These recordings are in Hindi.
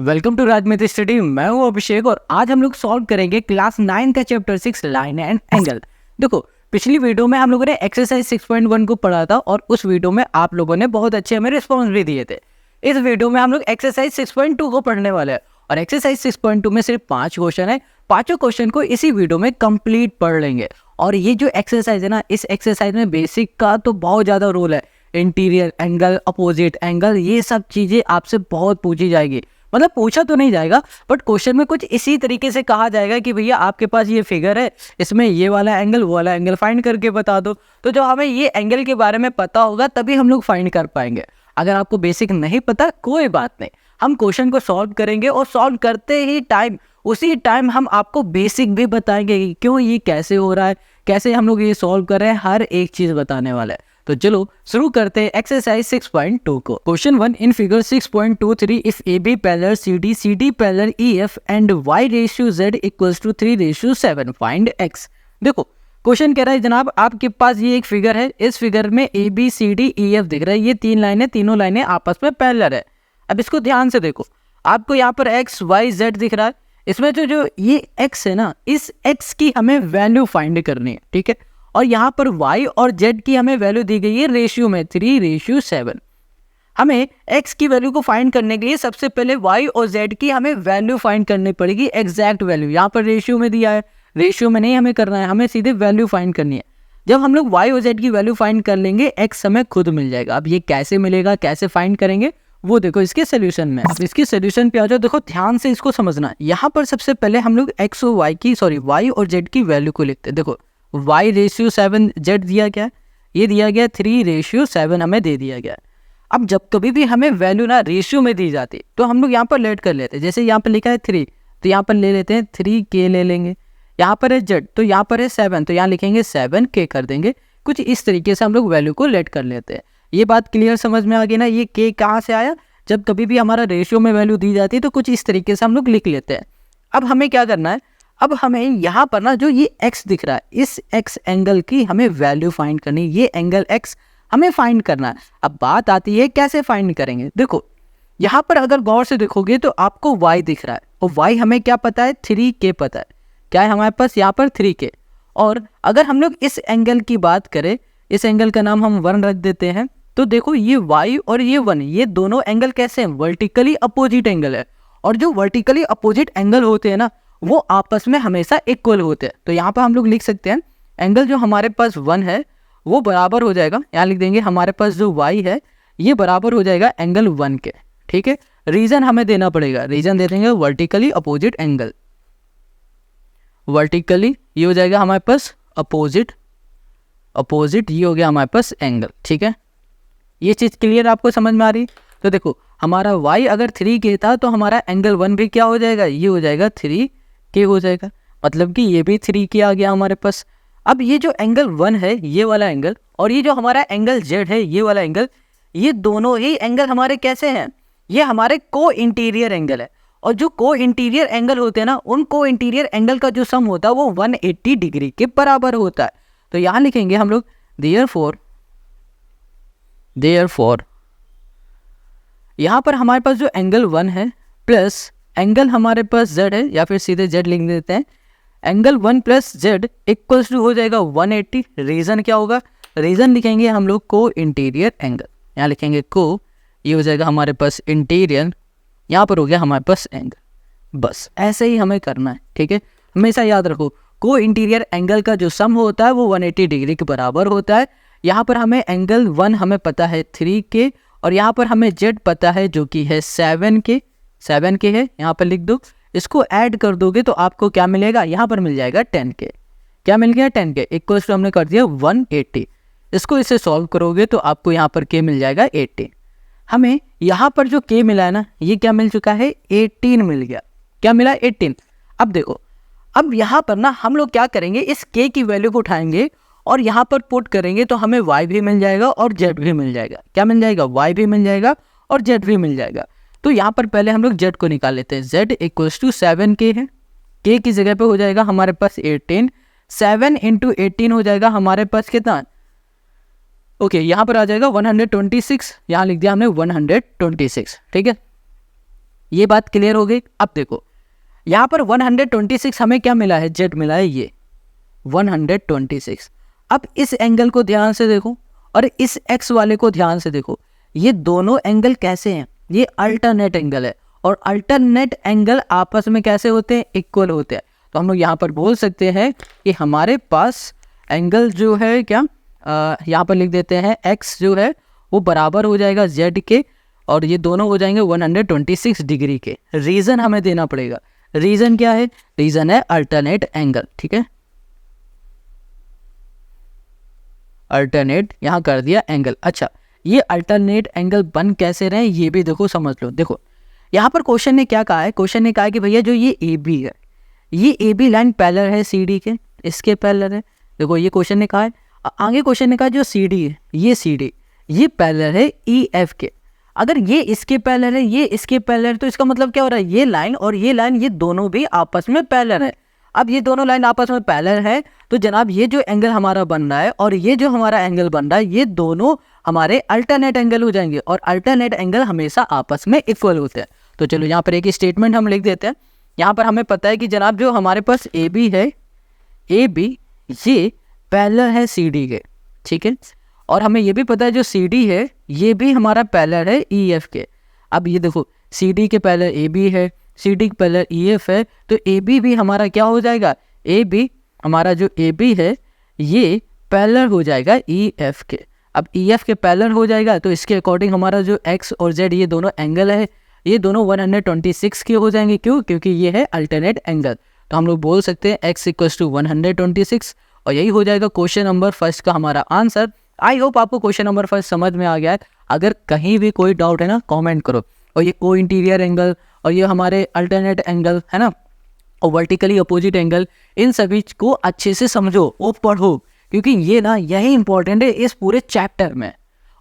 Welcome to राजमित study. मैं हूं अभिषेक और आज हम लोग सॉल्व करेंगे क्लास 9 का चैप्टर 6 लाइन एंड एंगल। देखो, पिछली वीडियो में हम लोगों ने एक्सरसाइज 6.1 को पढ़ा था और उस वीडियो में आप लोगों ने बहुत अच्छे हमें रिस्पॉन्स भी दिए थे। इस वीडियो में हम लोग एक्सरसाइज 6.2 को पढ़ने वाले हैं और एक्सरसाइज 6.2 में सिर्फ 5 क्वेश्चन है। पांचों क्वेश्चन को इसी वीडियो में कंप्लीट पढ़ लेंगे। और ये जो एक्सरसाइज है ना, इस एक्सरसाइज में बेसिक का तो बहुत ज़्यादा रोल है। इंटीरियर एंगल, अपोजिट एंगल, ये सब चीज़ें आपसे बहुत पूछी जाएगी। मतलब पूछा तो नहीं जाएगा बट क्वेश्चन में कुछ इसी तरीके से कहा जाएगा कि भैया आपके पास ये फिगर है, इसमें ये वाला एंगल वो वाला एंगल फाइंड करके बता दो। तो जो हमें ये एंगल के बारे में पता होगा तभी हम लोग फाइंड कर पाएंगे। अगर आपको बेसिक नहीं पता कोई बात नहीं, हम क्वेश्चन को सॉल्व करेंगे और सॉल्व करते ही उसी टाइम हम आपको बेसिक भी बताएंगे कि क्यों ये कैसे हो रहा है, कैसे हम लोग ये सॉल्व कर रहे हैं, हर एक चीज़ बताने वाला है। तो चलो शुरू करते हैं एक्सरसाइज 6.2 को। Question 1, in figure 6.23 if A B parallel C D parallel E F and y ratio z equals to 3:7 find x। देखो, क्वेश्चन कह रहा है जनाब आपके पास ये एक फिगर है, इस फिगर में A B C D E F दिख रहा है, ये तीन लाइनें, तीनों लाइनें आपस में पैरेलल है। अब इसको ध्यान से देखो, आपको यहाँ पर x y z दिख रहा है, इसमें जो ये x है ना, इस x की हमें वैल्यू फाइंड करनी है, ठीक है। और यहाँ पर y और z की हमें वैल्यू दी गई है रेशियो में 3:7। हमें x की वैल्यू को फाइंड करने के लिए सबसे पहले y और z की हमें वैल्यू फाइंड करनी पड़ेगी, एग्जैक्ट वैल्यू। यहाँ पर रेशियो में दिया है, रेशियो में नहीं हमें करना है, हमें सीधे वैल्यू फाइंड करनी है। जब हम लोग y और z की वैल्यू फाइंड कर लेंगे x हमें खुद मिल जाएगा। अब ये कैसे मिलेगा, कैसे फाइंड करेंगे, वो देखो इसके सोल्यूशन में। अब इसके सोल्यूशन पे आ जाओ, देखो ध्यान से इसको समझना। यहाँ पर सबसे पहले हम लोग x और y और z की वैल्यू को लिखते हैं। देखो y/7 z दिया गया, ये दिया गया 3:7 हमें दे दिया गया। अब जब कभी भी हमें वैल्यू ना रेशियो में दी जाती तो हम लोग यहाँ पर लेट कर लेते हैं। जैसे यहाँ पर लिखा है 3 तो यहाँ पर ले लेते हैं 3k ले लेंगे। यहाँ पर है z तो यहाँ पर है 7 तो यहाँ लिखेंगे 7k कर देंगे। कुछ इस तरीके से हम लोग वैल्यू को लेट कर लेते हैं। ये बात क्लियर समझ में आ गई ना। ये k कहाँ से आया, जब कभी भी हमारा रेशियो में वैल्यू दी जाती है तो कुछ इस तरीके से हम लोग लिख लेते हैं। अब हमें क्या करना है, अब हमें यहाँ पर ना जो ये x दिख रहा है, इस x एंगल की हमें वैल्यू फाइंड करनी है। ये एंगल x हमें फाइंड करना है। अब बात आती है कैसे फाइंड करेंगे। देखो, यहाँ पर अगर गौर से देखोगे तो आपको y दिख रहा है और y हमें क्या पता है, 3k पता है। क्या है हमारे पास यहाँ पर 3k। और अगर हम लोग इस एंगल की बात करें, इस एंगल का नाम हम 1 रख देते हैं। तो देखो ये y और ये 1, ये दोनों एंगल कैसे हैं, वर्टिकली अपोजिट एंगल है। और जो वर्टिकली अपोजिट एंगल होते हैं ना, वो आपस में हमेशा इक्वल होते हैं। तो यहाँ पर हम लोग लिख सकते हैं एंगल जो हमारे पास 1 है वो बराबर हो जाएगा, यहाँ लिख देंगे हमारे पास जो y है ये बराबर हो जाएगा एंगल 1 के, ठीक है। रीजन हमें देना पड़ेगा, रीजन दे देंगे वर्टिकली अपोजिट एंगल। वर्टिकली ये हो जाएगा हमारे पास अपोजिट ये हो गया हमारे पास एंगल, ठीक है। ये चीज़ क्लियर आपको समझ में आ रही। तो देखो, हमारा y अगर 3k था तो हमारा एंगल 1 भी क्या हो जाएगा, ये हो जाएगा 3k हो जाएगा। मतलब कि ये भी 3k आ गया हमारे पास। अब ये जो एंगल 1 है ये वाला एंगल और ये जो हमारा एंगल z है ये वाला एंगल, ये दोनों ही एंगल हमारे कैसे हैं, ये हमारे को इंटीरियर एंगल है। और जो को इंटीरियर एंगल होते हैं ना, उन को इंटीरियर एंगल का जो सम होता है वो 180 डिग्री के बराबर होता है। तो यहाँ लिखेंगे हम लोग देयरफॉर यहाँ पर हमारे पास जो एंगल 1 है प्लस एंगल हमारे पास z है, या फिर सीधे z लिख देते हैं, angle 1 plus z equals to हो जाएगा 180। रीजन क्या होगा, रीजन लिखेंगे हम लोग को इंटीरियर एंगल, यहाँ लिखेंगे को, ये हो जाएगा हमारे पास इंटीरियर, यहाँ पर हो गया हमारे पास एंगल। बस ऐसे ही हमें करना है, ठीक है। हमेशा याद रखो को इंटीरियर एंगल का जो सम होता है वो 180 डिग्री के बराबर होता है। यहाँ पर हमें एंगल 1 हमें पता है 3k और यहाँ पर हमें z पता है जो कि है 7k है, यहाँ पर लिख दो। इसको ऐड कर दोगे तो आपको क्या मिलेगा, यहाँ पर मिल जाएगा 10k। क्या मिल गया, 10k इक्वल्स टू हमने कर दिया 180। इसको इसे सॉल्व करोगे तो आपको यहाँ पर k मिल जाएगा 18। हमें यहाँ पर जो k मिला है ना, ये क्या मिल चुका है, 18 मिल गया। क्या मिला, 18। अब देखो, अब यहाँ पर ना हम लोग क्या करेंगे, इस k की वैल्यू को उठाएंगे और यहाँ पर पुट करेंगे तो हमें y भी मिल जाएगा और z भी मिल जाएगा। क्या मिल जाएगा, y भी मिल जाएगा और z भी मिल जाएगा। तो यहाँ पर पहले हम लोग z को निकाल लेते हैं। z इक्वल्स टू 7k है, k की जगह पे हो जाएगा हमारे पास 18। 7 × 18 हो जाएगा हमारे पास कितना, ओके, यहाँ पर आ जाएगा 126, यहाँ लिख दिया हमने 126, ठीक है। ये बात क्लियर हो गई। अब देखो यहाँ पर 126 हमें क्या मिला है, जेड मिला है, ये 126। अब इस एंगल को ध्यान से देखो और इस एक्स वाले को ध्यान से देखो, ये दोनों एंगल कैसे हैं, ये अल्टरनेट एंगल है और अल्टरनेट एंगल आपस में कैसे होते हैं, इक्वल होते हैं। तो हम लोग यहाँ पर बोल सकते हैं कि हमारे पास एंगल जो है क्या, यहाँ पर लिख देते हैं एक्स जो है वो बराबर हो जाएगा जेड के और ये दोनों हो जाएंगे 126 डिग्री के। रीज़न हमें देना पड़ेगा, रीज़न क्या है, रीज़न है अल्टरनेट एंगल। ठीक है, अल्टरनेट यहाँ कर दिया एंगल। अच्छा, ये अल्टरनेट एंगल बन कैसे रहे ये भी देखो, समझ लो। देखो यहाँ पर क्वेश्चन ने क्या कहा है, क्वेश्चन ने कहा है कि भैया जो ये ए बी है, ये ए बी लाइन पैरेलल है सी डी के, इसके पैरेलल है। देखो ये क्वेश्चन ने कहा है। आगे क्वेश्चन ने कहा जो सी डी है, ये सी डी ये पैरेलल है ई एफ के। अगर ये इसके पैरेलल है, ये इसके पैरेलल है, तो इसका मतलब क्या हो रहा है, ये लाइन और ये लाइन ये दोनों भी आपस में पैरेलल है। अब ये दोनों लाइन आपस में पैरेलल है तो जनाब ये जो एंगल हमारा बन रहा है और ये जो हमारा एंगल बन रहा है, ये दोनों हमारे अल्टरनेट एंगल हो जाएंगे और अल्टरनेट एंगल हमेशा आपस में इक्वल होते हैं। तो चलो यहाँ पर एक स्टेटमेंट हम लिख देते हैं। यहाँ पर हमें पता है कि जनाब जो हमारे पास ए बी है, ए बी ये पैरेलल है सी डी के, ठीक है, और हमें ये भी पता है जो सी डी है ये भी हमारा पैरेलल है ई एफ के। अब ये देखो सी डी के पैरेलल ए बी है, सी डी के पैरेलल ई एफ है, तो ए बी भी हमारा क्या हो जाएगा, ए बी हमारा जो ए बी है ये पैरेलल हो जाएगा ई एफ के। अब ई एफ के पैरेलल हो जाएगा तो इसके अकॉर्डिंग हमारा जो एक्स और जेड ये दोनों एंगल है ये दोनों 126 के हो जाएंगे। क्यों, क्योंकि ये है अल्टरनेट एंगल। तो हम लोग बोल सकते हैं एक्स इक्वल्स टू 126 और यही हो जाएगा क्वेश्चन नंबर फर्स्ट का हमारा आंसर। आई होप आपको क्वेश्चन नंबर फर्स्ट समझ में आ गया है। अगर कहीं भी कोई डाउट है ना कमेंट करो। और ये को इंटीरियर एंगल और ये हमारे अल्टरनेट एंगल है ना और वर्टिकली अपोजिट एंगल, इन सभी को अच्छे से समझो और पढ़ो क्योंकि ये ना यही इंपॉर्टेंट है इस पूरे चैप्टर में।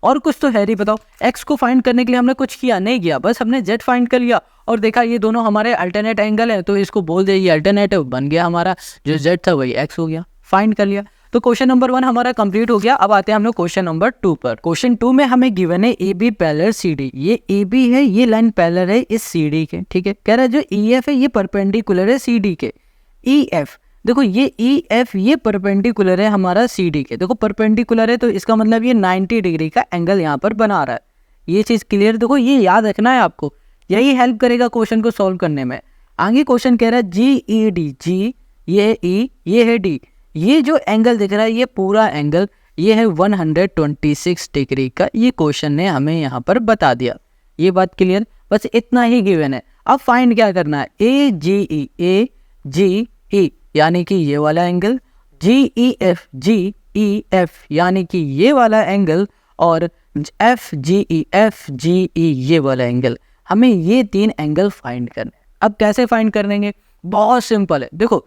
और कुछ तो है नहीं। बताओ एक्स को फाइंड करने के लिए हमने कुछ किया नहीं किया, बस हमने जेड फाइंड कर लिया और देखा ये दोनों हमारे अल्टरनेट एंगल है तो इसको बोल दे ये अल्टरनेटिव बन गया, हमारा जो जेड था वही एक्स हो गया, फाइंड कर लिया। तो क्वेश्चन नंबर 1 हमारा कंप्लीट हो गया। अब आते हैं हम लोग क्वेश्चन नंबर 2 पर। क्वेश्चन 2 में हमें गिवन है A B parallel C D. ये ए बी है, ये लाइन पैरेलल है इस सी डी के, ठीक है। कह रहा है जो ई एफ है ये परपेंडिकुलर है सी डी के। ई एफ देखो ये ई एफ ये परपेंडिकुलर है हमारा सी डी के। देखो परपेंडिकुलर है तो इसका मतलब ये 90 डिग्री का एंगल यहाँ पर बना रहा है। ये चीज़ क्लियर, देखो ये याद रखना है आपको, यही हेल्प करेगा क्वेश्चन को सॉल्व करने में। आगे क्वेश्चन कह रहा है जी ई डी, जी ये है ई ये है डी, ये जो एंगल दिख रहा है ये पूरा एंगल ये है 126 डिग्री का। ये क्वेश्चन ने हमें यहाँ पर बता दिया। ये बात क्लियर, बस इतना ही गिवन है। अब फाइंड क्या करना है, ए जी ई यानी कि ये वाला एंगल, जी ई एफ यानी कि ये वाला एंगल और एफ जी ई ये वाला एंगल। हमें ये 3 एंगल फाइंड करने। अब कैसे फाइंड करेंगे, बहुत सिंपल है। देखो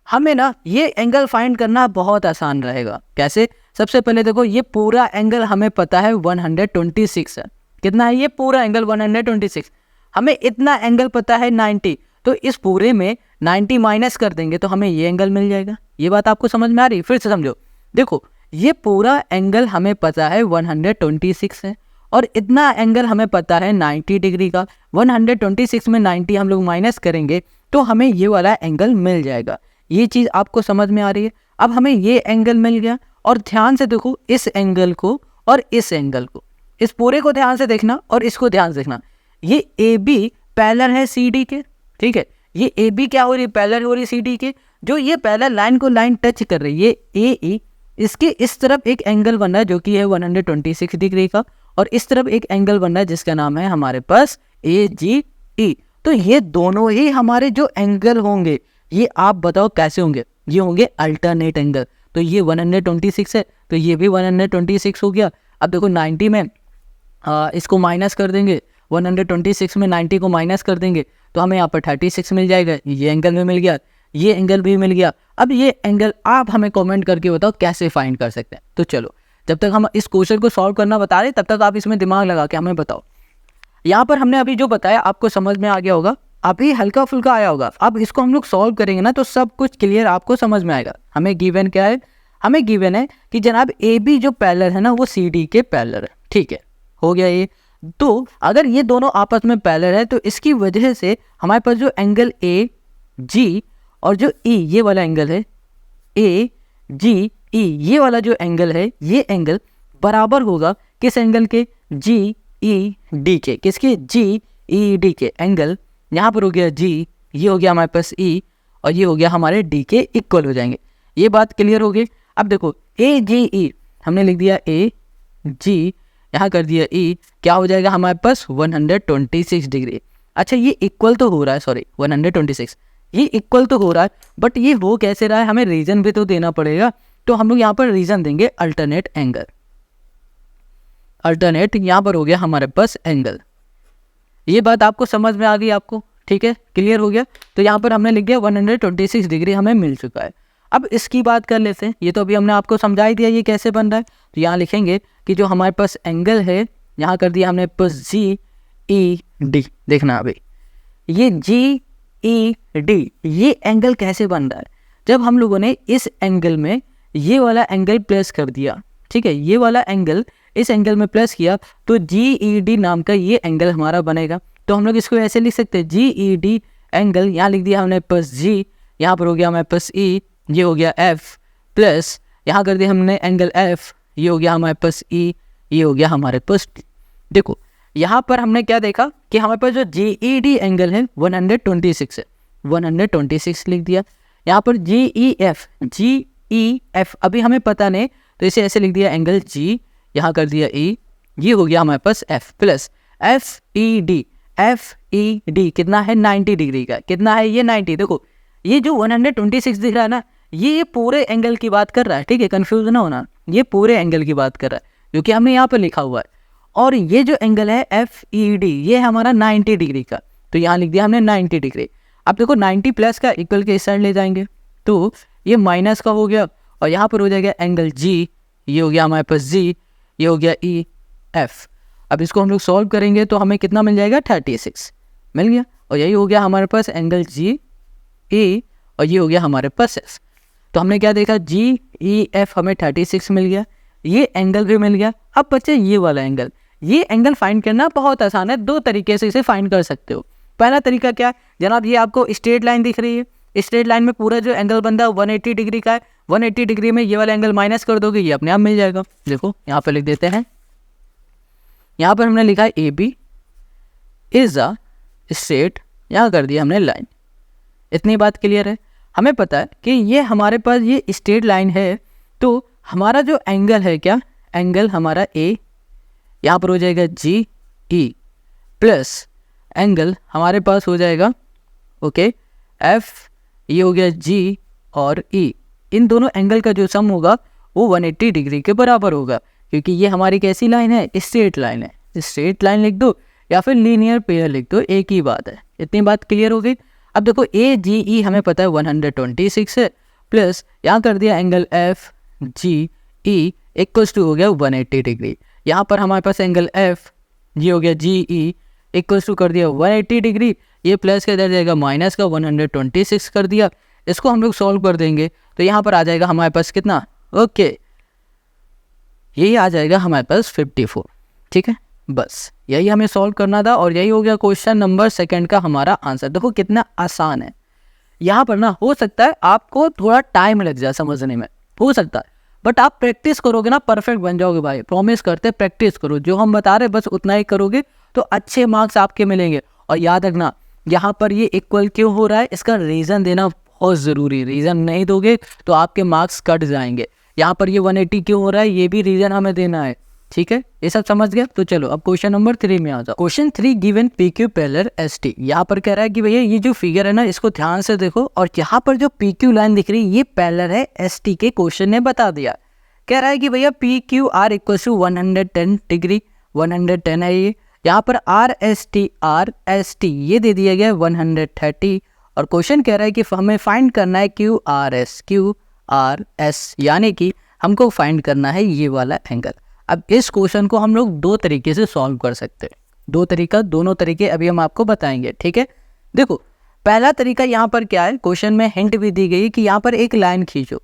हमें ना ये एंगल फाइंड करना बहुत आसान रहेगा। कैसे, सबसे पहले देखो ये पूरा एंगल हमें पता है 126 है। कितना है ये पूरा एंगल 126, हमें इतना एंगल पता है 90, तो इस पूरे में 90 माइनस कर देंगे तो हमें ये एंगल मिल जाएगा। ये बात आपको समझ में आ रही है, फिर से समझो। देखो ये पूरा एंगल हमें पता है 126 है और इतना एंगल हमें पता है 90 डिग्री का। 126 में 90 हम लोग माइनस करेंगे तो हमें ये वाला एंगल मिल जाएगा। ये चीज़ आपको समझ में आ रही है। अब हमें ये एंगल मिल गया और ध्यान से देखो इस एंगल को और इस एंगल को, इस पूरे को ध्यान से देखना और इसको ध्यान से देखना। ये ए बी पैरेलल है सी डी के, ठीक है। ये ए बी क्या हो रही है, पैरेलल हो रही है सी डी के। जो ये पैरेलल लाइन को लाइन टच कर रही है ए ई, इसके इस तरफ एक एंगल बन रहा है जो कि है 126 डिग्री का और इस तरफ एक एंगल बन रहा है जिसका नाम है हमारे पास ए जी ई। तो ये दोनों ही हमारे जो एंगल होंगे ये आप बताओ कैसे होंगे, ये होंगे अल्टरनेट एंगल। तो ये 126 है तो ये भी 126 हो गया। अब देखो 90 में इसको माइनस कर देंगे, 126 में 90 को माइनस कर देंगे तो हमें यहाँ पर 36 मिल जाएगा। ये एंगल भी मिल गया, ये एंगल भी मिल गया। अब ये एंगल आप हमें कमेंट करके बताओ कैसे फाइंड कर सकते हैं। तो चलो जब तक हम इस क्वेश्चन को सॉल्व करना बता रहे तब तक आप इसमें दिमाग लगा के हमें बताओ। यहाँ पर हमने अभी जो बताया आपको समझ में आ गया होगा, अभी हल्का फुल्का आया होगा। अब इसको हम लोग सॉल्व करेंगे ना तो सब कुछ क्लियर आपको समझ में आएगा। हमें गिवन क्या है, हमें गिवन है कि जनाब ए बी जो पैरेलल है ना वो सी डी के पैरेलल है, ठीक है। हो गया ये। तो अगर ये दोनों आपस में पैरेलल है तो इसकी वजह से हमारे पास जो एंगल ए जी और जो ई ये वाला एंगल है ए जी ई ये वाला जो एंगल है ये एंगल बराबर होगा किस एंगल के, जी ई डी के। किसके, जी ई डी के। एंगल यहाँ पर हो गया जी, ये हो गया हमारे पास ई और ये हो गया हमारे डी के इक्वल हो जाएंगे। ये बात क्लियर हो गई। अब देखो ए जी ई हमने लिख दिया ए जी, यहाँ कर दिया ई, क्या हो जाएगा हमारे पास 126 डिग्री। अच्छा ये इक्वल तो हो रहा है, सॉरी 126, ये इक्वल तो हो रहा है, बट ये हो कैसे रहा है, हमें रीजन भी तो देना पड़ेगा। तो हम लोग यहाँ पर रीजन देंगे अल्टरनेट एंगल। अल्टरनेट यहाँ पर हो गया हमारे पास एंगल। ये बात आपको समझ में आ गई आपको, ठीक है, क्लियर हो गया। तो यहाँ पर हमने लिख दिया 126 डिग्री हमें मिल चुका है। अब इसकी बात कर लेते हैं, ये तो अभी हमने आपको समझा ही दिया ये कैसे बन रहा है। तो यहाँ लिखेंगे कि जो हमारे पास एंगल है, यहाँ कर दिया हमने पास जी ई डी। देखना अभी ये जी ई डी ये एंगल कैसे बन रहा है, जब हम लोगों ने इस एंगल में ये वाला एंगल प्लस कर दिया, ठीक है, ये वाला एंगल इस एंगल में प्लस किया तो जी ई डी नाम का ये एंगल हमारा बनेगा। तो हम लोग इसको ऐसे लिख सकते हैं, जी ई डी एंगल, यहाँ लिख दिया हमने प्लस जी, यहाँ पर हो गया हमारे पास ई, ये हो गया एफ, प्लस यहाँ कर दिया हमने एंगल एफ, ये हो गया हमारे पास ई, ये हो गया हमारे पास टी। देखो यहाँ पर हमने क्या देखा कि हमारे पास जो जी ई डी एंगल है 126 है, 126 लिख दिया। यहाँ पर जी ई एफ अभी हमें पता नहीं, तो इसे ऐसे लिख दिया एंगल जी, यहाँ कर दिया ई, ये हो गया हमारे पास F, plus F E D कितना है 90 डिग्री का। कितना है ये 90। देखो ये जो 126 दिख रहा है ना, ये पूरे एंगल की बात कर रहा है, ठीक है, कंफ्यूज ना होना, ये पूरे एंगल की बात कर रहा है क्योंकि हमने यहाँ पर लिखा हुआ है। और ये जो एंगल है एफ ई डी ये हमारा 90 डिग्री का, तो यहाँ लिख दिया हमने 90 डिग्री। अब देखो 90 प्लस का इक्वल के इस साइड ले जाएंगे तो ये माइनस का हो गया और यहाँ पर हो जाएगा एंगल जी, ये हो गया हमारे पास जी, ये हो गया ई एफ। अब इसको हम लोग सॉल्व करेंगे तो हमें कितना मिल जाएगा 36 मिल गया, और यही हो गया हमारे पास एंगल जी ई और ये हो गया हमारे पास एफ। तो हमने क्या देखा, जी ई एफ हमें 36 मिल गया, ये एंगल भी मिल गया। अब बच्चे ये वाला एंगल, ये एंगल फाइंड करना बहुत आसान है, दो तरीके से इसे फाइंड कर सकते हो। पहला तरीका क्या है जनाब, ये आपको स्ट्रेट लाइन दिख रही है, स्ट्रेट लाइन में पूरा जो एंगल बनता है 180 डिग्री का है, 180 डिग्री में ये वाला एंगल माइनस कर दोगे, ये अपने आप मिल जाएगा। देखो यहाँ पर लिख देते हैं, यहाँ पर हमने लिखा है A B is a straight, यहाँ कर दिया हमने लाइन। इतनी बात क्लियर है। हमें पता है कि ये हमारे पास ये स्ट्रेट लाइन है, तो हमारा जो एंगल है क्या, एंगल हमारा ए, यहाँ पर हो जाएगा जी ई, प्लस एंगल हमारे पास हो जाएगा ओके एफ, ये हो गया जी और ई। इन दोनों एंगल का जो सम होगा वो 180 डिग्री के बराबर होगा, क्योंकि ये हमारी कैसी लाइन है, स्ट्रेट लाइन है। स्ट्रेट लाइन लिख दो या फिर लीनियर पेयर लिख दो, एक ही बात है। इतनी बात क्लियर हो गई। अब देखो ए जी ई हमें पता है 126 है, प्लस यहाँ कर दिया angle F G E equals to हो गया 180 डिग्री। यहाँ पर हमारे पास एंगल एफ जी हो गया जी ई इक्वल्स टू कर दिया 180 डिग्री, ये प्लस का इधर जाएगा माइनस का 126 कर दिया। इसको हम लोग सॉल्व कर देंगे तो यहाँ पर आ जाएगा हमारे पास कितना, ओके यही आ जाएगा हमारे पास 54। ठीक है, बस यही हमें सॉल्व करना था और यही हो गया क्वेश्चन नंबर 2 का हमारा आंसर। देखो कितना आसान है। यहाँ पर ना हो सकता है आपको थोड़ा टाइम लग जाए समझने में, हो सकता है, बट आप प्रैक्टिस करोगे ना परफेक्ट बन जाओगे भाई, प्रॉमिस करते हैं। प्रैक्टिस करो, जो हम बता रहे बस उतना ही करोगे तो अच्छे मार्क्स आपके मिलेंगे। और याद रखना यहाँ पर ये इक्वल क्यों हो रहा है, इसका रीज़न देना बहुत ज़रूरी है। रीज़न नहीं दोगे तो आपके मार्क्स कट जाएंगे। यहाँ पर ये 180 क्यों हो रहा है ये भी रीज़न हमें देना है। ठीक है, ये सब समझ गया। तो चलो अब क्वेश्चन नंबर 3 में आ जाओ। Question 3 given P Q parallel S T. यहाँ पर कह रहा है कि भैया ये जो फिगर है ना इसको ध्यान से देखो, और यहाँ पर जो पी क्यू लाइन दिख रही है ये पैरेलल है एस टी के। क्वेश्चन ने बता दिया, कह रहा है कि भैया P Q R equal to 110 degree, 110 है ये। यहाँ पर आर एस टी ये दे दिया गया 130, और क्वेश्चन कह रहा है कि हमें फाइंड करना है क्यू आर एस, यानी कि हमको फाइंड करना है ये वाला एंगल। अब इस क्वेश्चन को हम लोग दो तरीके से सॉल्व कर सकते हैं। दोनों तरीके अभी हम आपको बताएंगे। ठीक है, देखो पहला तरीका यहाँ पर क्या है, क्वेश्चन में हिंट भी दी गई कि यहाँ पर एक लाइन खींचो,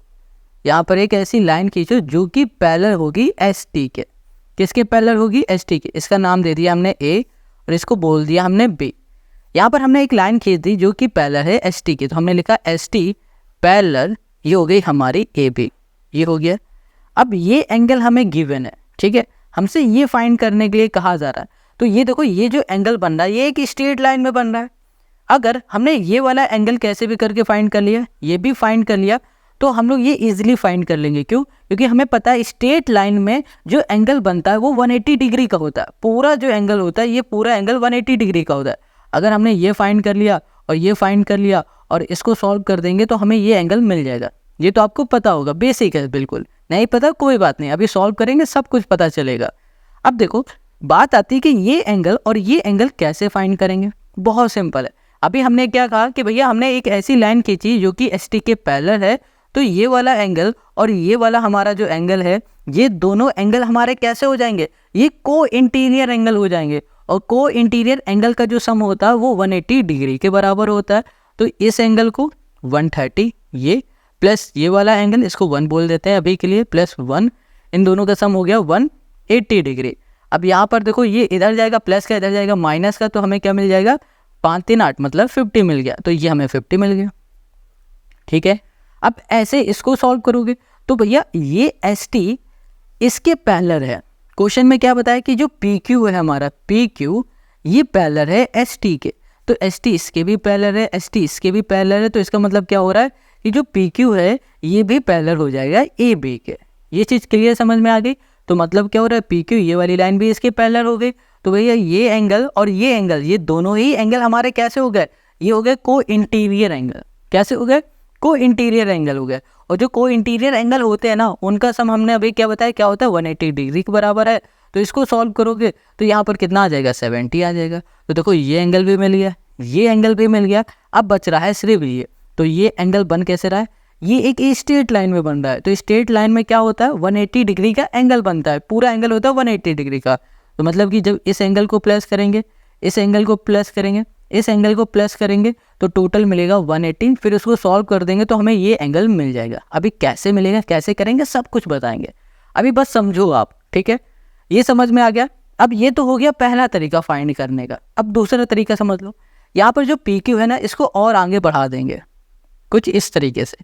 यहाँ पर एक ऐसी लाइन खींचो जो कि पैरेलल होगी एस टी के। किसके पैरेलल होगी, एस टी के। इसका नाम दे दिया हमने ए और इसको बोल दिया हमने बी। यहाँ पर हमने एक लाइन खींच दी जो कि पैरेलल है एस टी की, तो हमने लिखा एस टी पैरेलल, ये हो गई हमारी ए बी, ये हो गया। अब ये एंगल हमें गिवन है, ठीक है, हमसे ये फाइंड करने के लिए कहा जा रहा है। तो ये देखो, ये जो एंगल बन रहा है ये एक स्ट्रेट लाइन में बन रहा है। अगर हमने ये वाला एंगल कैसे भी करके फाइंड कर लिया, ये भी फाइंड कर लिया, तो हम लोग ये इजीली फाइंड कर लेंगे। क्यों? क्योंकि हमें पता है स्ट्रेट लाइन में जो एंगल बनता है वो 180 डिग्री का होता है। पूरा जो एंगल होता है ये पूरा एंगल 180 डिग्री का होता है। अगर हमने ये फाइंड कर लिया और ये फाइंड कर लिया और इसको सॉल्व कर देंगे तो हमें ये एंगल मिल जाएगा। ये तो आपको पता होगा, बेसिक है बिल्कुल। नहीं पता कोई बात नहीं, अभी सॉल्व करेंगे सब कुछ पता चलेगा। अब देखो बात आती है कि ये एंगल और ये एंगल कैसे फाइंड करेंगे। बहुत सिंपल है। अभी हमने क्या कहा कि भैया हमने एक ऐसी लाइन खींची जो कि एस टी के पैरेलल है, तो ये वाला एंगल और ये वाला हमारा जो एंगल है, ये दोनों एंगल हमारे कैसे हो जाएंगे, ये को इंटीरियर एंगल हो जाएंगे। और को इंटीरियर एंगल का जो सम होता है वो 180 डिग्री के बराबर होता है। तो इस एंगल को 130 ये प्लस ये वाला एंगल, इसको 1 बोल देते हैं अभी के लिए, प्लस 1, इन दोनों का सम हो गया 180 डिग्री। अब यहाँ पर देखो ये इधर जाएगा प्लस का, इधर जाएगा माइनस का, तो हमें क्या मिल जाएगा, 5 3 8 मतलब 50 मिल गया। तो ये हमें 50 मिल गया, ठीक है। अब ऐसे इसको सॉल्व करोगे तो भैया ये एस टी इसके पैरेलल है। क्वेश्चन में क्या बताया कि जो पी क्यू है हमारा, पी क्यू ये पैरेलल है एस टी के, तो एस टी इसके भी पैरेलल है, एस टी इसके भी पैरेलल है। तो इसका मतलब क्या हो रहा है कि जो पी क्यू है ये भी पैरेलल हो जाएगा ए बी के। ये चीज़ क्लियर समझ में आ गई। तो मतलब क्या हो रहा है, पी क्यू ये वाली लाइन भी इसके पैरेलल हो गई। तो भैया ये एंगल और ये एंगल, ये दोनों ही एंगल हमारे कैसे हो गए, ये हो गए को इंटीरियर एंगल। कैसे हो गए, को इंटीरियर एंगल हो गए। और जो को इंटीरियर एंगल होते हैं ना, उनका सम हमने अभी क्या बताया, क्या होता है, 180 डिग्री के बराबर है। तो इसको सॉल्व करोगे तो यहाँ पर कितना आ जाएगा, 70 आ जाएगा। तो देखो ये एंगल भी मिल गया, ये एंगल भी मिल गया। अब बच रहा है सिर्फ ये। तो ये एंगल बन कैसे रहा है, ये एक स्ट्रेट लाइन में बन रहा है। तो स्ट्रेट लाइन में क्या होता है, 180 डिग्री का एंगल बनता है, पूरा एंगल होता है 180 डिग्री का। तो मतलब कि जब इस एंगल को प्लस करेंगे, इस एंगल को प्लस करेंगे, इस एंगल को प्लस करेंगे, तो टोटल मिलेगा 180। फिर उसको सॉल्व कर देंगे तो हमें ये एंगल मिल जाएगा। अभी कैसे मिलेगा, कैसे करेंगे, सब कुछ बताएंगे, अभी बस समझो आप, ठीक है। ये समझ में आ गया। अब ये तो हो गया पहला तरीका फाइंड करने का। अब दूसरा तरीका समझ लो। यहाँ पर जो पी क्यू है ना, इसको और आगे बढ़ा देंगे कुछ इस तरीके से।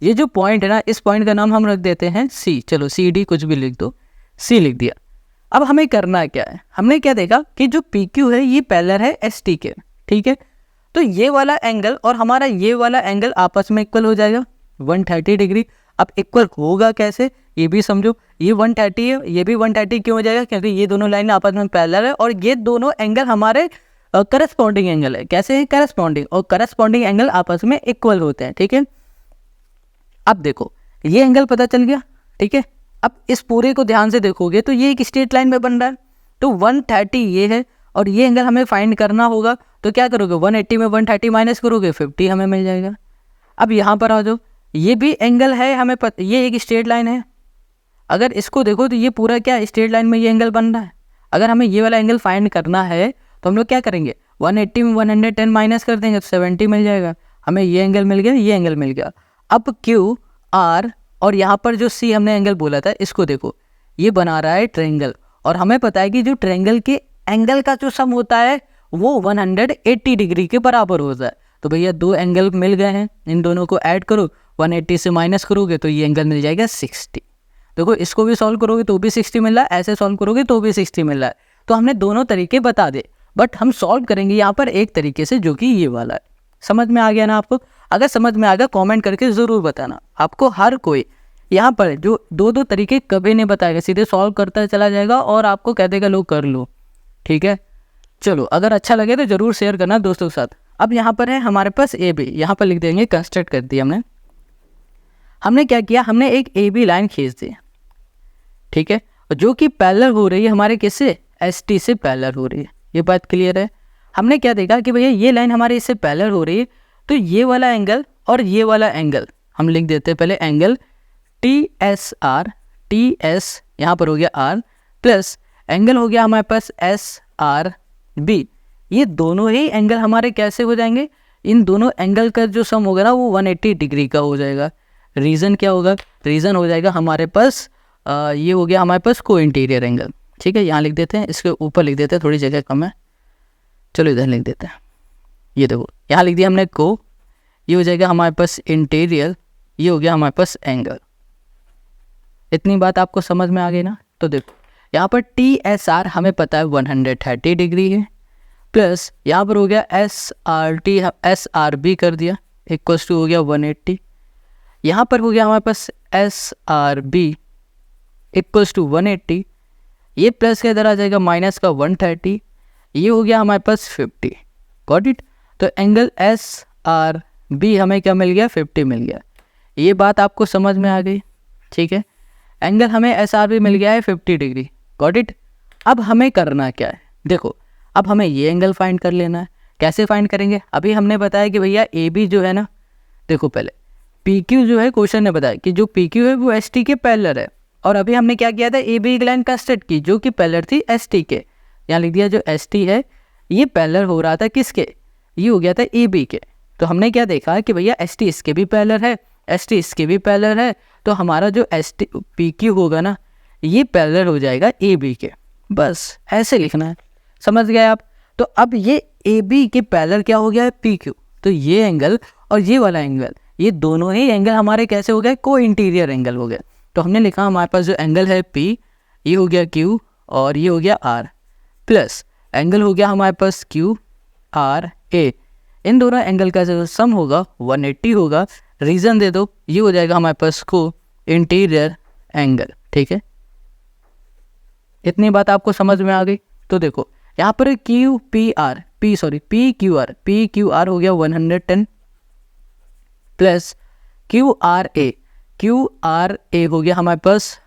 ये जो पॉइंट है ना, इस पॉइंट का नाम हम रख देते हैं सी। चलो सी डी कुछ भी लिख दो, सी लिख दिया। अब हमें करना क्या है, हमने क्या देखा कि जो पी क्यू है ये पैरेलल है एस टी के, ठीक है। तो ये वाला एंगल और हमारा ये वाला एंगल आपस में इक्वल हो जाएगा 130 डिग्री। अब इक्वल होगा कैसे, ये भी समझो। ये 130 है, ये भी 130 क्यों हो जाएगा, क्योंकि ये दोनों लाइन आपस में पैरेलल है और ये दोनों एंगल हमारे करस्पॉन्डिंग एंगल है। कैसे है, करस्पॉन्डिंग, और करस्पॉन्डिंग एंगल आपस में इक्वल होते हैं, ठीक है। अब देखो ये एंगल पता चल गया, ठीक है। अब इस पूरे को ध्यान से देखोगे तो ये एक स्ट्रेट लाइन में बन रहा है। तो 130 ये है और ये एंगल हमें फाइंड करना होगा। तो क्या करोगे, 180 में 130 माइनस करोगे, 50 हमें मिल जाएगा। अब यहाँ पर आ जाओ, ये भी एंगल है हमें ये एक स्ट्रेट लाइन है। अगर इसको देखो तो ये पूरा क्या स्ट्रेट लाइन में ये एंगल बन रहा है। अगर हमें ये वाला एंगल फाइंड करना है तो हम लोग क्या करेंगे, 180 में 110 माइनस कर देंगे तो 70 मिल जाएगा। हमें ये एंगल मिल गया, ये एंगल मिल गया। अब क्यू आर और यहाँ पर जो सी हमने एंगल बोला था, इसको देखो, ये बना रहा है ट्रायंगल। और हमें पता है कि जो ट्रायंगल के एंगल का जो सम होता है वो 180 डिग्री के बराबर होता है। तो भैया दो एंगल मिल गए हैं, इन दोनों को ऐड करो, 180 से माइनस करोगे तो ये एंगल मिल जाएगा 60। देखो इसको भी सॉल्व करोगे तो भी 60 मिल रहा है, ऐसे सॉल्व करोगे तो भी 60 मिल रहा है। तो हमने दोनों तरीके बता दे, बट हम सॉल्व करेंगे यहाँ पर एक तरीके से, जो कि ये वाला है। समझ में आ गया ना आपको? अगर समझ में आ गया कमेंट करके ज़रूर बताना। आपको हर कोई यहाँ पर जो दो तरीके कभी नहीं बताएगा, सीधे सॉल्व करता चला जाएगा और आपको कह देगा लो कर लो, ठीक है। चलो अगर अच्छा लगे तो ज़रूर शेयर करना दोस्तों के साथ। अब यहाँ पर है हमारे पास ए बी, यहाँ पर लिख देंगे, कंस्ट्रक्ट कर दिया हमने क्या किया, हमने एक ए बी लाइन खींच दी, ठीक है, जो कि पैरेलल हो रही है हमारे किससे, एस टी से पैरेलल हो रही है। ये बात क्लियर है। हमने क्या देखा कि भैया ये लाइन हमारे इससे पैरेलल हो रही है, तो ये वाला एंगल और ये वाला एंगल हम लिख देते हैं पहले, angle T S R, T S यहाँ पर हो गया आर, प्लस एंगल हो गया हमारे पास एस आर बी। ये दोनों ही एंगल हमारे कैसे हो जाएंगे, इन दोनों एंगल का जो सम होगा ना वो 180 डिग्री का हो जाएगा। रीज़न क्या होगा, रीज़न हो जाएगा हमारे पास ये हो गया हमारे पास को इंटीरियर एंगल, ठीक है, यहाँ लिख देते हैं, इसके ऊपर लिख देते हैं, थोड़ी जगह कम है, चलो इधर लिख देते हैं। ये देखो यहाँ लिख दिया हमने को, ये हो जाएगा हमारे पास इंटीरियर, ये हो गया हमारे पास एंगल। इतनी बात आपको समझ में आ गई ना। तो देखो यहाँ पर TSR हमें पता है 130 डिग्री है, प्लस यहाँ पर हो गया SRT, SRB कर दिया इक्वल्स टू हो गया 180। यहाँ पर हो गया हमारे पास SRB इक्वल्स टू 180, ये प्लस का इधर आ जाएगा माइनस का 130, ये हो गया हमारे पास 50। Got it. तो एंगल SRB हमें क्या मिल गया, 50 मिल गया। ये बात आपको समझ में आ गई, ठीक है। एंगल हमें SRB मिल गया है 50 डिग्री। Got it. अब हमें करना क्या है, देखो अब हमें ये एंगल फाइंड कर लेना है। कैसे फाइंड करेंगे, अभी हमने बताया कि भैया AB जो है ना, देखो पहले PQ जो है, क्वेश्चन ने बताया कि जो PQ है वो ST के पैरेलल है, और अभी हमने क्या किया था, AB एक लाइन कंस्ट्रक्ट की जो कि पैरेलल थी ST के। यहाँ लिख दिया जो ST है ये पैरेलल हो रहा था किसके, ये हो गया था AB के। तो हमने क्या देखा कि भैया ST इसके भी पैरेलल है, ST इसके भी पैरेलल है, तो हमारा जो ST PQ होगा ना ये पैरेलल हो जाएगा AB के। बस ऐसे लिखना है, समझ गए आप। तो अब ये AB के पैरेलल क्या हो गया है, PQ। तो ये एंगल और ये वाला एंगल, ये दोनों ही एंगल हमारे कैसे हो गए, को इंटीरियर एंगल हो गए। तो हमने लिखा हमारे पास जो एंगल है P, ये हो गया Q और ये हो गया R, प्लस एंगल हो गया हमारे पास QRA। इन दोनों एंगल का जो सम होगा 180 होगा। रीज़न दे दो, ये हो जाएगा हमारे पास को इंटीरियर एंगल। ठीक है, इतनी बात आपको समझ में आ गई। तो देखो यहाँ पर PQR हो गया 110 प्लस QRA हो गया हमारे पास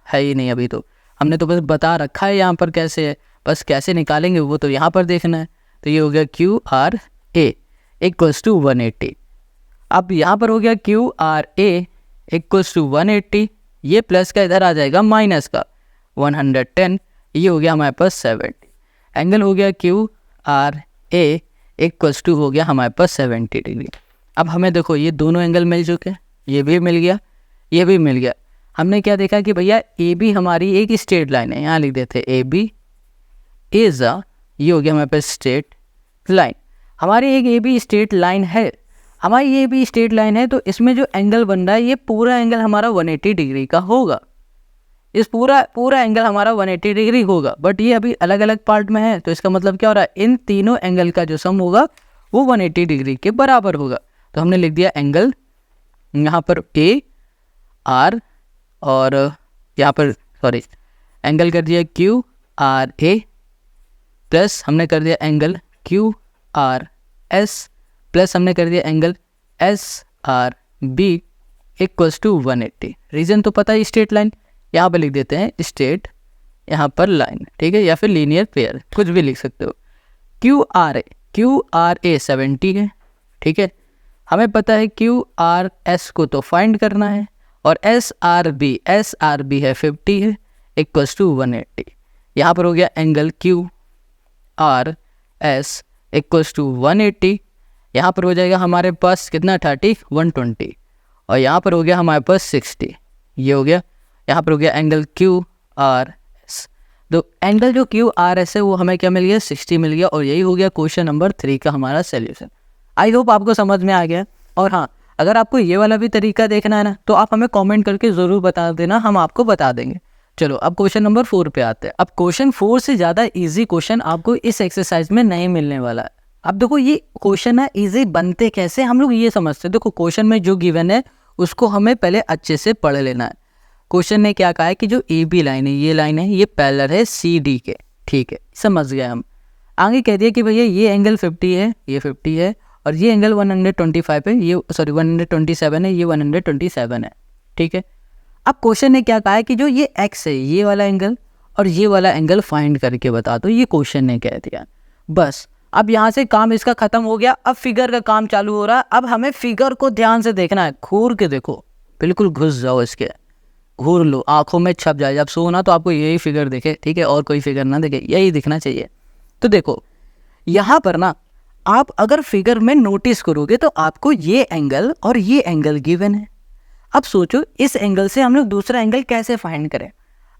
है ही नहीं अभी, तो हमने तो बस बता रखा है यहाँ पर कैसे है, बस कैसे निकालेंगे वो तो यहाँ पर देखना है। तो ये हो गया QRA इक्वल्स टू 180। अब यहाँ पर हो गया QRA इक्वल्स टू 180, ये प्लस का इधर आ जाएगा माइनस का 110, ये हो गया हमारे पास 70। एंगल हो गया QRA इक्वल्स टू हो गया हमारे पास 70 डिग्री। अब हमें देखो ये दोनों एंगल मिल चुके हैं, ये भी मिल गया, ये भी मिल गया। हमने क्या देखा कि भैया AB हमारी एक स्ट्रेट लाइन है, यहाँ लिख देते हैं AB इज ये हो गया हमारे पास स्ट्रेट लाइन। हमारी एक AB स्ट्रेट लाइन है, हमारी ये भी स्ट्रेट लाइन है, तो इसमें जो एंगल बन रहा है ये पूरा एंगल हमारा 180 डिग्री का होगा। इस पूरा एंगल हमारा 180 डिग्री होगा, बट ये अभी अलग अलग पार्ट में है, तो इसका मतलब क्या हो रहा है, इन तीनों एंगल का जो सम होगा वो 180 डिग्री के बराबर होगा। तो हमने लिख दिया एंगल यहाँ पर AR और यहाँ पर एंगल कर दिया QRA प्लस हमने कर दिया एंगल QRS प्लस हमने कर दिया angle SRB equals to 180। Reason तो पता है, स्ट्रेट लाइन, यहाँ पर लिख देते हैं स्ट्रेट, यहाँ पर लाइन, ठीक है, या फिर लीनियर पेयर, कुछ भी लिख सकते हो। QRA 70 है, ठीक है, हमें पता है QRS को तो फाइंड करना है, और SRB है 50 है इक्वल्स टू 180। यहाँ पर हो गया एंगल QRS इक्वल्स टू 180, यहाँ पर हो जाएगा हमारे पास कितना 120, और यहाँ पर हो गया हमारे पास 60, ये हो गया। यहाँ पर हो गया एंगल QRS, तो एंगल जो QRS है वो हमें क्या मिल गया, 60 मिल गया, और यही हो गया क्वेश्चन नंबर 3 का हमारा सोल्यूशन। आई होप आपको समझ में आ गया। और हाँ, अगर आपको ये वाला भी तरीका देखना है ना, तो आप हमें कमेंट करके ज़रूर बता देना, हम आपको बता देंगे। चलो अब क्वेश्चन नंबर 4 पे आते हैं। अब क्वेश्चन 4 से ज़्यादा इजी क्वेश्चन आपको इस एक्सरसाइज में नहीं मिलने वाला है। अब देखो ये क्वेश्चन है, इजी बनते कैसे हम लोग ये समझते हैं। देखो क्वेश्चन में जो गिवन है उसको हमें पहले अच्छे से पढ़ लेना है। क्वेश्चन ने क्या कहा है कि जो AB लाइन है, ये लाइन है, ये पैरेलल है CD के, ठीक है, समझ गए हम। आगे कह दिया कि भैया ये एंगल 50 है, ये 50 है, और ये एंगल 125 है, ये 127 है, ये 127 है, ठीक है। अब क्वेश्चन ने क्या कहा है कि जो ये X है, ये वाला एंगल और ये वाला एंगल फाइंड करके बता दो, ये क्वेश्चन ने कह दिया। बस अब यहाँ से काम इसका ख़त्म हो गया, अब फिगर का काम चालू हो रहा है। अब हमें फिगर को ध्यान से देखना है, घूर के देखो, बिल्कुल घुस जाओ इसके, घूर लो, आंखों में छप जाए। जब सोना तो आपको यही फिगर दिखे, ठीक है, और कोई फिगर ना दिखे, यही दिखना चाहिए। तो देखो यहाँ पर ना आप अगर फिगर में नोटिस करोगे तो आपको ये एंगल और ये एंगल गिवन है। अब सोचो इस एंगल से हम लोग दूसरा एंगल कैसे फाइंड करें।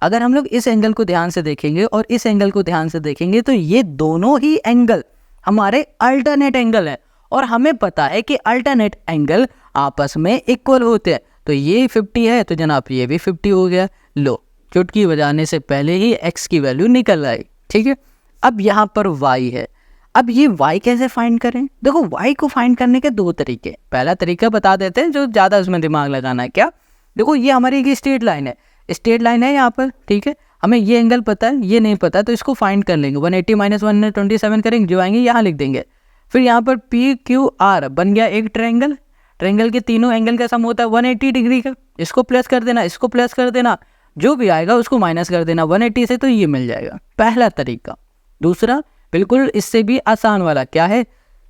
अगर हम लोग इस एंगल को ध्यान से देखेंगे और इस एंगल को ध्यान से देखेंगे तो ये दोनों ही एंगल हमारे अल्टरनेट एंगल है और हमें पता है कि अल्टरनेट एंगल आपस में इक्वल होते हैं। तो ये 50 है तो जनाब ये भी 50 हो गया। लो, चुटकी बजाने से पहले ही x की वैल्यू निकल आई। ठीक है, अब यहाँ पर y है। अब ये y कैसे फाइंड करें? देखो, y को फाइंड करने के दो तरीके। पहला तरीका बता देते हैं जो ज़्यादा उसमें दिमाग लगाना है। क्या? देखो, ये हमारी एक स्ट्रेट लाइन है, स्ट्रेट लाइन है यहाँ पर। ठीक है, हमें ये एंगल पता है, ये नहीं पता, तो इसको फाइंड कर लेंगे। 180 माइनस 127 करेंगे, जो आएंगे यहाँ लिख देंगे। फिर यहाँ पर पी क्यू आर बन गया एक ट्रायंगल। ट्रायंगल के तीनों एंगल का सम होता है 180 डिग्री का। इसको प्लस कर देना, इसको प्लस कर देना, जो भी आएगा उसको माइनस कर देना 180 से, तो ये मिल जाएगा। पहला तरीका। दूसरा बिल्कुल इससे भी आसान वाला क्या है?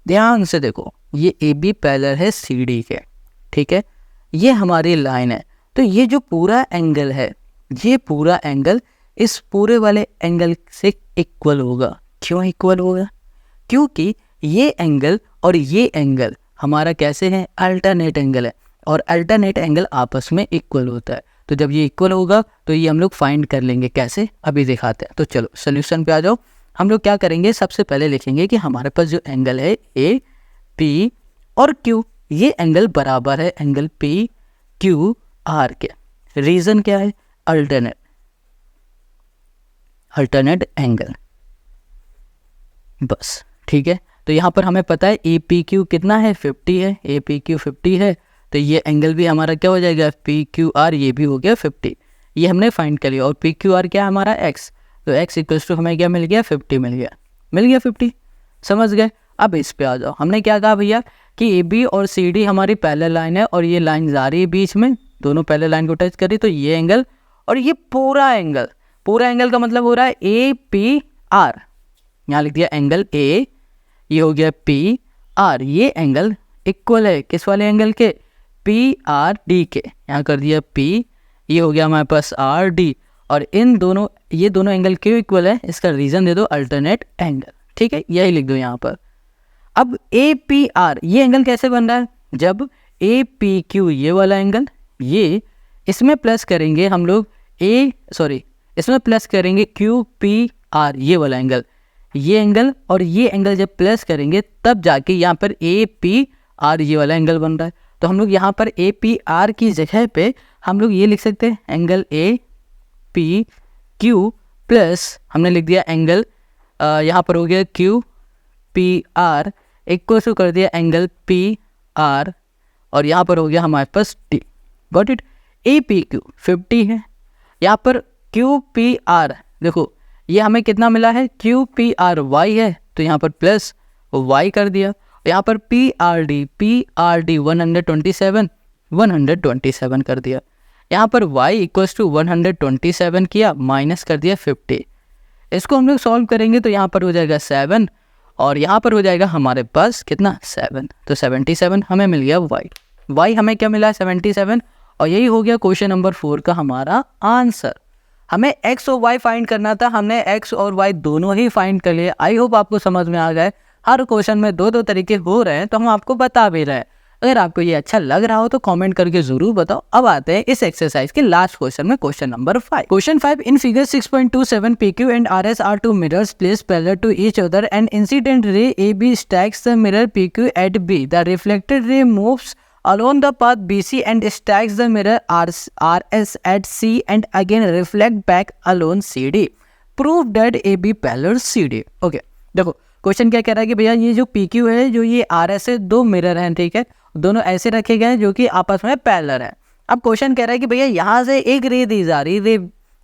ध्यान से देखो, ये ए बी पैरेलल है सी डी के। ठीक है, ये हमारी लाइन है, तो ये जो पूरा एंगल है, ये पूरा एंगल इस पूरे वाले एंगल से इक्वल होगा। क्यों इक्वल होगा? क्योंकि ये एंगल और ये एंगल हमारा कैसे है? अल्टरनेट एंगल है, और अल्टरनेट एंगल आपस में इक्वल होता है। तो जब ये इक्वल होगा तो ये हम लोग फाइंड कर लेंगे। कैसे? अभी दिखाते हैं। तो चलो सोल्यूशन पे आ जाओ। हम लोग क्या करेंगे? सबसे पहले लिखेंगे कि हमारे पास जो एंगल है ए पी और क्यू, ये एंगल बराबर है एंगल पी क्यू आर के। रीजन क्या है? अल्टरनेट एंगल, बस। ठीक है, तो यहाँ पर हमें पता है ए पी क्यू कितना है? 50 है। ए पी क्यू 50 है, तो ये एंगल भी हमारा क्या हो जाएगा? पी क्यू आर, ये भी हो गया 50। ये हमने फाइंड कर लिया। और पी क्यू आर क्या है हमारा? एक्स। तो एक्स इक्वल्स टू हमें क्या मिल गया? 50 मिल गया 50। समझ गए? अब इस पे आ जाओ। हमने क्या कहा भैया कि ए बी और सी डी हमारी पैरेलल लाइन है, और ये लाइन जा रही है बीच में, दोनों पैरेलल लाइन को टच करी, तो ये एंगल और ये पूरा एंगल का मतलब हो रहा है ए पी आर। यहाँ लिख दिया एंगल ए, ये हो गया पी आर। ये एंगल इक्वल है किस वाले एंगल के? पी आर डी के। यहाँ कर दिया पी, ये हो गया हमारे पास आर डी, और ये दोनों एंगल क्यों इक्वल है? इसका रीज़न दे दो, अल्टरनेट एंगल। ठीक है, यही लिख दो यहाँ पर। अब ए पी आर ये एंगल कैसे बन रहा है? जब ए पी क्यू ये वाला एंगल, ये इसमें प्लस करेंगे हम लोग इसमें प्लस करेंगे क्यू पी आर ये वाला एंगल, ये एंगल और ये एंगल जब प्लस करेंगे तब जाके यहाँ पर ए पी आर ये वाला एंगल बन रहा है। तो हम लोग यहाँ पर ए पी आर की जगह पे हम लोग ये लिख सकते हैं angle A P Q plus हमने लिख दिया एंगल यहाँ पर हो गया Q P R equal to कर दिया एंगल पी आर, और यहाँ पर हो गया हमारे पास D. Got it? A P Q 50 है, यहाँ पर क्यू पी आर देखो ये हमें कितना मिला है? क्यू पी आर वाई है, तो यहाँ पर प्लस वाई कर दिया। यहाँ पर पी आर डी 127 कर दिया। यहाँ पर y इक्वल्स टू 127 किया, माइनस कर दिया 50। इसको हम लोग सॉल्व करेंगे तो यहाँ पर हो जाएगा 7, और यहाँ पर हो जाएगा हमारे पास कितना? 7। तो 77 हमें मिल गया y हमें क्या मिला? 77। और यही हो गया क्वेश्चन नंबर 4 का हमारा आंसर। हमें x और y फाइंड करना था, हमने x और y दोनों ही फाइंड कर लिए। आई होप आपको समझ में आ गए। हर क्वेश्चन में दो तरीके हो रहे हैं, तो हम आपको बता भी रहे हैं। अगर आपको ये अच्छा लग रहा हो तो कमेंट करके जरूर बताओ। अब आते हैं इस एक्सरसाइज के लास्ट क्वेश्चन में, question number 5। Question 5, in figure 6.27 PQ and RS are two mirrors placed parallel to each other and incident ray AB stacks the mirror PQ at B. The reflected ray moves along the path BC and stacks the mirror RS at C and again reflect back along CD. Prove that AB parallel CD. Okay, देखो क्वेश्चन क्या कह रहा है कि भैया ये जो PQ है, जो ये RS है, दो मिरर हैं। ठीक है, दोनों ऐसे रखे गए हैं जो कि आपस में पैरेलल है। अब क्वेश्चन कह रहा है कि भैया यहाँ से एक रे दी जा रही रे,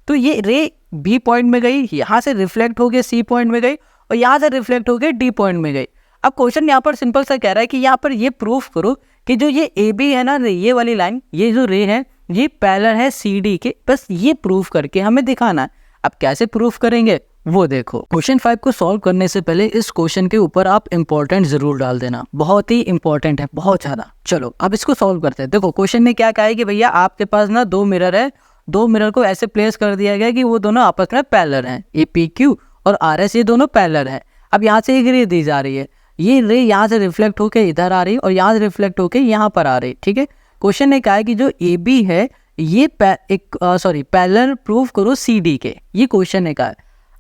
तो ये रे बी पॉइंट में गई, यहाँ से रिफ्लेक्ट होके सी पॉइंट में गई, और यहाँ से रिफ्लेक्ट होके डी पॉइंट में गई। अब क्वेश्चन यहाँ पर सिंपल सा कह रहा है कि यहाँ पर ये प्रूफ करो कि जो ये ए बी है ना, ये वाली लाइन, ये जो रे है ये पैरेलल है सी डी के। बस ये प्रूफ करके हमें दिखाना है। अब कैसे प्रूफ करेंगे वो देखो। क्वेश्चन 5 को सॉल्व करने से पहले इस क्वेश्चन के ऊपर आप इंपॉर्टेंट जरूर डाल देना, बहुत ही इंपॉर्टेंट है, बहुत ज़्यादा। चलो अब इसको सॉल्व करते हैं। देखो क्वेश्चन में क्या कहा है कि भैया आपके पास ना दो मिरर है, दो मिरर को ऐसे प्लेस कर दिया गया कि वो दोनों आपस में पैरेलल हैं। ए पी क्यू और आर एस ये दोनों पैरेलल हैं। अब यहाँ से एक रे दी जा रही है, ये रे यहाँ से रिफ्लेक्ट होकर इधर आ रही है और यहाँ से रिफ्लेक्ट होकर यहाँ पर आ रही है। ठीक है, क्वेश्चन ने कहा है कि जो ए बी है ये पैरेलल प्रूफ करो सी डी के, ये क्वेश्चन है का।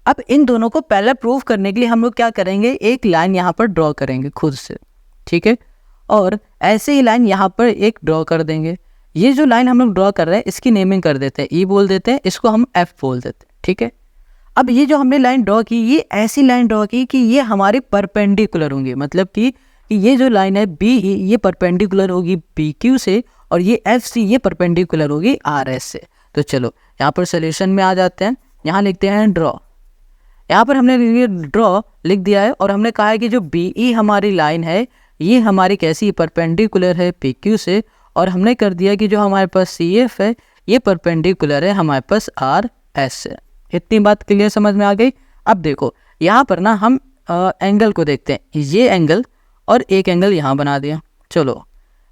अब इन दोनों को पैरेलल प्रूफ करने के लिए हम लोग क्या करेंगे, एक लाइन यहाँ पर ड्रॉ करेंगे खुद से, ठीक है, और ऐसे ही लाइन यहाँ पर एक ड्रॉ कर देंगे। ये जो लाइन हम लोग ड्रॉ कर रहे हैं इसकी नेमिंग कर देते हैं, ई बोल देते हैं, इसको हम एफ बोल देते हैं, ठीक है। अब ये जो हमने लाइन ड्रॉ की, ये ऐसी लाइन ड्रॉ की कि ये हमारे परपेंडिकुलर होंगे, मतलब कि ये जो लाइन है बी ई, ये परपेंडिकुलर होगी बी क्यू से, और ये एफ सी ये परपेंडिकुलर होगी आर एस से। तो चलो यहाँ पर सोल्यूशन में आ जाते हैं, यहाँ लिखते हैं ड्रॉ। यहाँ पर हमने ये ड्रॉ लिख दिया है और हमने कहा है कि जो बी ई हमारी लाइन है ये हमारी कैसी परपेंडिकुलर है पी क्यू से, और हमने कर दिया कि जो हमारे पास सी एफ है ये परपेंडिकुलर है हमारे पास आर एस से। इतनी बात क्लियर समझ में आ गई। अब देखो यहाँ पर ना हम एंगल को देखते हैं, ये एंगल और एक एंगल यहाँ बना दिया, चलो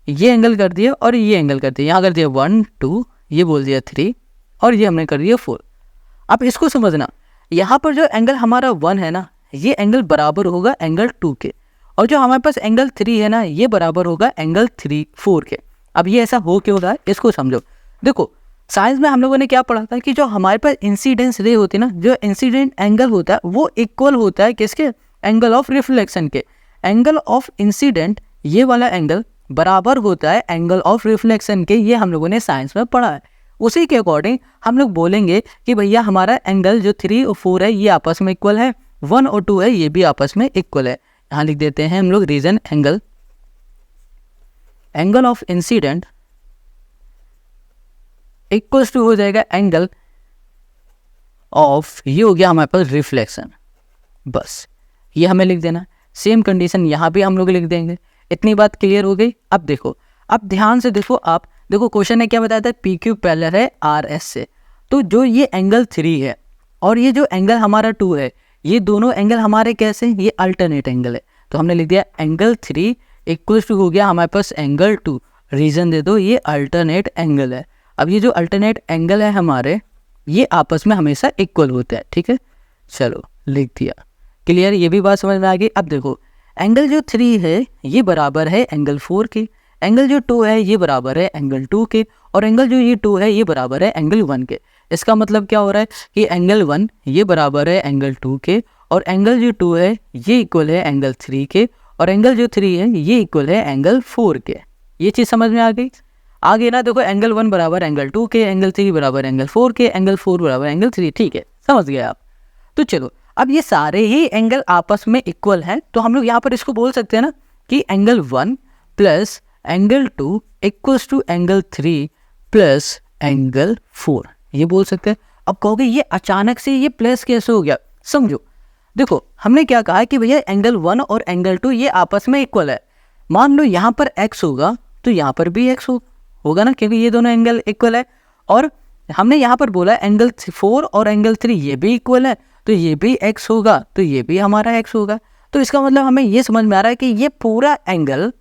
ये एंगल कर दिया और ये एंगल कर दिया, यहाँ कर दिया 1 2, ये बोल दिया 3, और ये हमने कर दिया 4। अब इसको समझना, यहाँ पर जो एंगल हमारा 1 है ना, ये एंगल बराबर होगा एंगल 2 के, और जो हमारे पास एंगल 3 है ना, ये बराबर होगा एंगल 4 के। अब ये ऐसा हो क्यों रहा है इसको समझो। देखो साइंस में हम लोगों ने क्या पढ़ा था कि जो हमारे पास इंसिडेंस रे होती है ना, जो इंसिडेंट एंगल होता है वो इक्वल होता है किसके, एंगल ऑफ रिफ्लेक्शन के। एंगल ऑफ इंसिडेंट ये वाला एंगल बराबर होता है एंगल ऑफ रिफ्लेक्शन के, ये हम लोगों ने साइंस में पढ़ा है। उसी के अकॉर्डिंग हम लोग बोलेंगे कि भैया हमारा एंगल जो 3 और 4 है ये आपस में इक्वल है, 1 और 2 है ये भी आपस में इक्वल है। यहाँ लिख देते हैं हम लोग reason angle of incident equals to हो जाएगा एंगल ऑफ, ये हो गया हमारे पास रिफ्लेक्शन, बस ये हमें लिख देना। सेम कंडीशन यहाँ भी हम लोग लिख देंगे। इतनी बात क्लियर हो गई। अब देखो, अब ध्यान से देखो, आप देखो क्वेश्चन ने क्या बताया था, पी क्यू पैरेलल है आर एस से, तो जो ये एंगल 3 है और ये जो एंगल हमारा 2 है, ये दोनों एंगल हमारे कैसे, ये अल्टरनेट एंगल है, तो हमने लिख दिया एंगल 3 इक्वल्स टू हो गया हमारे पास एंगल 2। रीजन दे दो, ये अल्टरनेट एंगल है। अब ये जो अल्टरनेट एंगल है हमारे, ये आपस में हमेशा इक्वल होते हैं, ठीक है। चलो लिख दिया, क्लियर, ये भी बात समझ में आ गई। अब देखो एंगल जो 3 है ये बराबर है एंगल 4 के, एंगल जो 2 है ये बराबर है एंगल 2 के, और एंगल जो ये 2 है ये बराबर है एंगल 1 के। इसका मतलब क्या हो रहा है कि एंगल 1 ये बराबर है एंगल 2 के, और एंगल जो 2 है ये इक्वल है एंगल 3 के, और एंगल जो 3 है ये इक्वल है एंगल 4 के। ये चीज़ समझ में आ गई। आगे ना देखो एंगल 1 बराबर एंगल 2 के, एंगल 3 बराबर एंगल 4 के, एंगल 4 बराबर एंगल 3, ठीक है, समझ गए आप। तो चलो अब ये सारे ही एंगल आपस में इक्वल हैं, तो हम लोग यहाँ पर इसको बोल सकते हैं ना कि angle 1 plus angle 2 equals to angle 3 plus angle 4, ये बोल सकते हैं। अब कहोगे ये अचानक से ये प्लस कैसे हो गया, समझो। देखो हमने क्या कहा कि भैया एंगल 1 और एंगल 2 ये आपस में इक्वल है। मान लो यहाँ पर x होगा तो यहाँ पर भी x होगा ना, क्योंकि ये दोनों एंगल इक्वल है। और हमने यहाँ पर बोला एंगल 4 और एंगल 3 ये भी इक्वल है, तो ये भी x होगा, तो ये भी हमारा x होगा। तो इसका मतलब हमें ये समझ में आ रहा है कि ये पूरा एंगल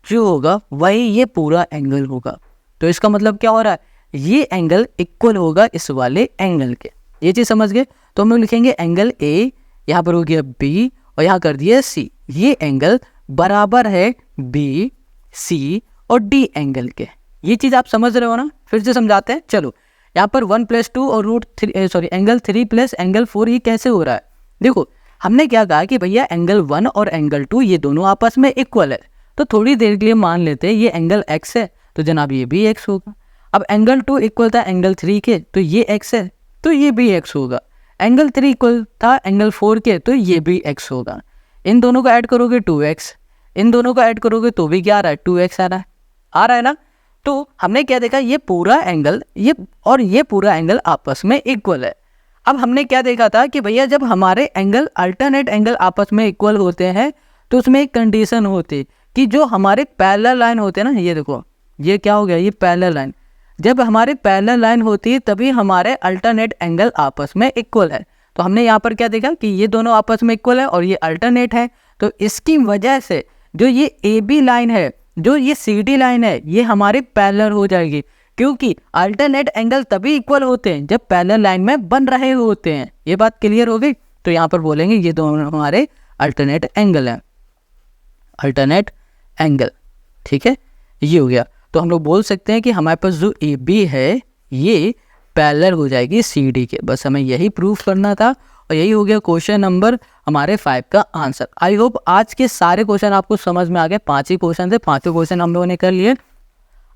जो होगा वही ये पूरा एंगल होगा। तो इसका मतलब क्या हो रहा है, ये एंगल इक्वल होगा इस वाले एंगल के। ये चीज़ समझ गए। तो हम लोग लिखेंगे एंगल A, यहाँ पर हो गया B, और यहाँ कर दिया C। ये एंगल बराबर है B, C और D एंगल के। ये चीज़ आप समझ रहे हो ना, फिर से समझाते हैं। चलो यहाँ पर 1 + 2 और एंगल 3 प्लस एंगल 4 ये कैसे हो रहा है। देखो हमने क्या कहा कि भैया एंगल 1 और एंगल 2 ये दोनों आपस में इक्वल है, तो थोड़ी देर के लिए मान लेते हैं ये एंगल x है, तो जनाब ये भी x होगा। अब एंगल 2 इक्वल था एंगल 3 के, तो ये x है, तो ये भी x होगा। एंगल 3 इक्वल था एंगल 4 के, तो ये भी x होगा। इन दोनों को ऐड करोगे 2x, इन दोनों को ऐड करोगे तो भी क्या आ रहा है, 2x आ रहा है ना। तो हमने क्या देखा, ये पूरा एंगल ये और ये पूरा एंगल आपस में इक्वल है। अब हमने क्या देखा था कि भैया जब हमारे एंगल अल्टरनेट एंगल आपस में इक्वल होते हैं तो उसमें एक कंडीशन होती कि जो हमारे पैरेलल लाइन होते हैं ना, ये देखो ये क्या हो गया, ये पैरेलल लाइन, जब हमारे पैरेलल लाइन होती है तभी हमारे अल्टरनेट एंगल आपस में इक्वल है। तो हमने यहाँ पर क्या देखा कि ये दोनों आपस में इक्वल है और ये अल्टरनेट है, तो इसकी वजह से जो ये ए बी लाइन है, जो ये सी डी लाइन है, ये हमारी पैरेलल हो जाएगी, क्योंकि अल्टरनेट एंगल तभी इक्वल होते हैं जब पैरेलल लाइन में बन रहे होते हैं। ये बात क्लियर हो गई। तो यहाँ पर बोलेंगे ये दोनों हमारे अल्टरनेट एंगल हैं, अल्टरनेट एंगल, ठीक है, ये हो गया। तो हम लोग बोल सकते हैं कि हमारे पास जो ए बी है ये पैरेलल हो जाएगी सी डी के। बस हमें यही प्रूफ करना था और यही हो गया क्वेश्चन नंबर हमारे 5 का आंसर। आई होप आज के सारे क्वेश्चन आपको समझ में आ गए। 5 ही क्वेश्चन थे, 5 क्वेश्चन हम लोगों ने कर लिए।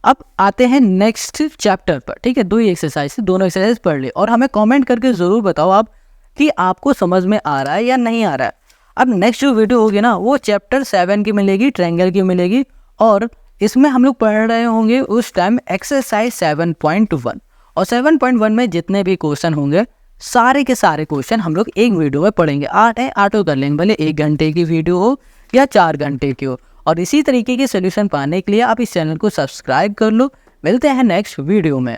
अब आते हैं नेक्स्ट चैप्टर पर, ठीक है। 2 ही एक्सरसाइज से, दोनों एक्सरसाइज पढ़ लिए और हमें कमेंट करके ज़रूर बताओ आप कि आपको समझ में आ रहा है या नहीं आ रहा है। अब नेक्स्ट जो वीडियो होगी ना वो चैप्टर 7 की मिलेगी, ट्रायंगल की मिलेगी, और इसमें हम लोग पढ़ रहे होंगे उस टाइम एक्सरसाइज 7.1। और 7.1 में जितने भी क्वेश्चन होंगे सारे के सारे क्वेश्चन हम लोग एक वीडियो में पढ़ेंगे। 8 है, 8 कर लेंगे, भले 1 घंटे की वीडियो हो या 4 घंटे की हो। और इसी तरीके के सोल्यूशन पाने के लिए आप इस चैनल को सब्सक्राइब कर लो। मिलते हैं नेक्स्ट वीडियो में।